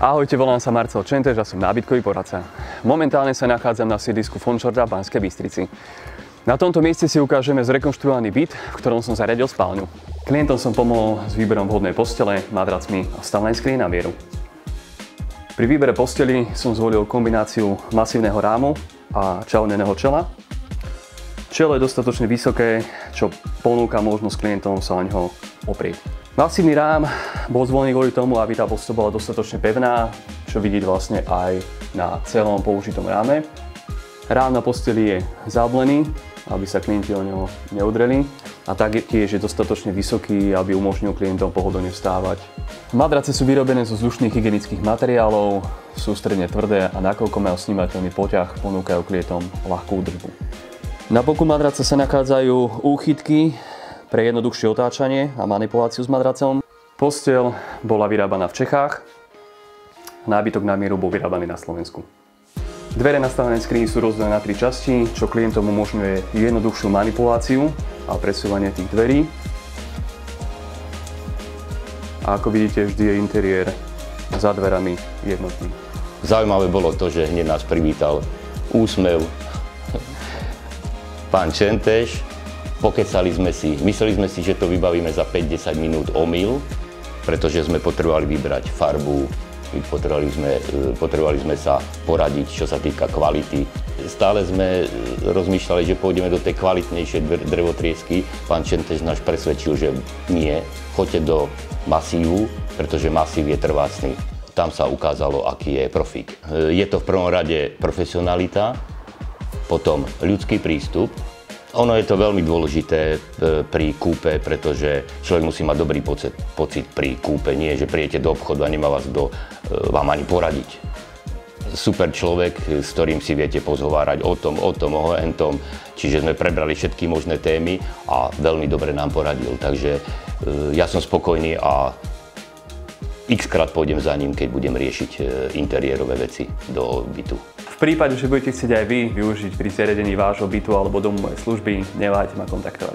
Ahojte, volám sa Marcel Čentež a som nábytkový poradca. Momentálne sa nachádzam na sídlisku Fončorda v Banskej Bystrici. Na tomto mieste si ukážeme zrekonštruovaný byt, v ktorom som zariadil spálňu. Klientom som pomohol s výberom vhodnej postele, madracmi a stavnej skrine na mieru. Pri výbere posteli som zvolil kombináciu masívneho rámu a čauneného čela. Čelo je dostatočne vysoké, čo ponúka možnosť klientom sa o neho oprieť. Masívny rám bol zvolený kvôli tomu, aby tá posteľ bola dostatočne pevná, čo vidieť vlastne aj na celom použitom ráme. Rám na posteli je zablený, aby sa klienti o neho neudreli, a taktiež je dostatočne vysoký, aby umožnil klientom pohodlne vstávať. Madrace sú vyrobené zo vzdušných hygienických materiálov, sú stredne tvrdé a nakoľko majú snímateľný poťah, ponúkajú klientom ľahkú údržbu. Na boku madrace sa nachádzajú úchytky pre jednoduchšie otáčanie a manipuláciu s madracom. Posteľ bola vyrábaná v Čechách, nábytok na mieru bol vyrábaný na Slovensku. Dvere na stavnej skrini sú rozdelené na 3 časti, čo klientom umožňuje jednoduchšiu manipuláciu a presúvanie tých dverí. A ako vidíte, vždy je interiér za dverami jednotný. Zaujímavé bolo to, že hneď nás privítal úsmev pán Čentež. Pokecali sme si, mysleli sme si, že to vybavíme za 5-10 minút omyl, pretože sme potrebovali vybrať farbu, potrebovali sme sa poradiť, čo sa týka kvality. Stále sme rozmýšľali, že pôjdeme do tej kvalitnejšej drevotriesky. Pán Čentež nás presvedčil, že nie, choďte do masívu, pretože masív je trvácny. Tam sa ukázalo, aký je profík. Je to v prvom rade profesionalita, potom ľudský prístup. Ono je to veľmi dôležité pri kúpe, pretože človek musí mať dobrý pocit pri kúpe. Nie, že prídete do obchodu a nemá vás kto vám ani poradiť. Super človek, s ktorým si viete pozhovárať o tom, o hentom. Čiže sme prebrali všetky možné témy a veľmi dobre nám poradil. Takže ja som spokojný a x-krát pôjdem za ním, keď budem riešiť interiérové veci do bytu. V prípade, že budete chcieť aj vy využiť pri zariadení vášho bytu alebo domovej služby, neváhajte ma kontaktovať.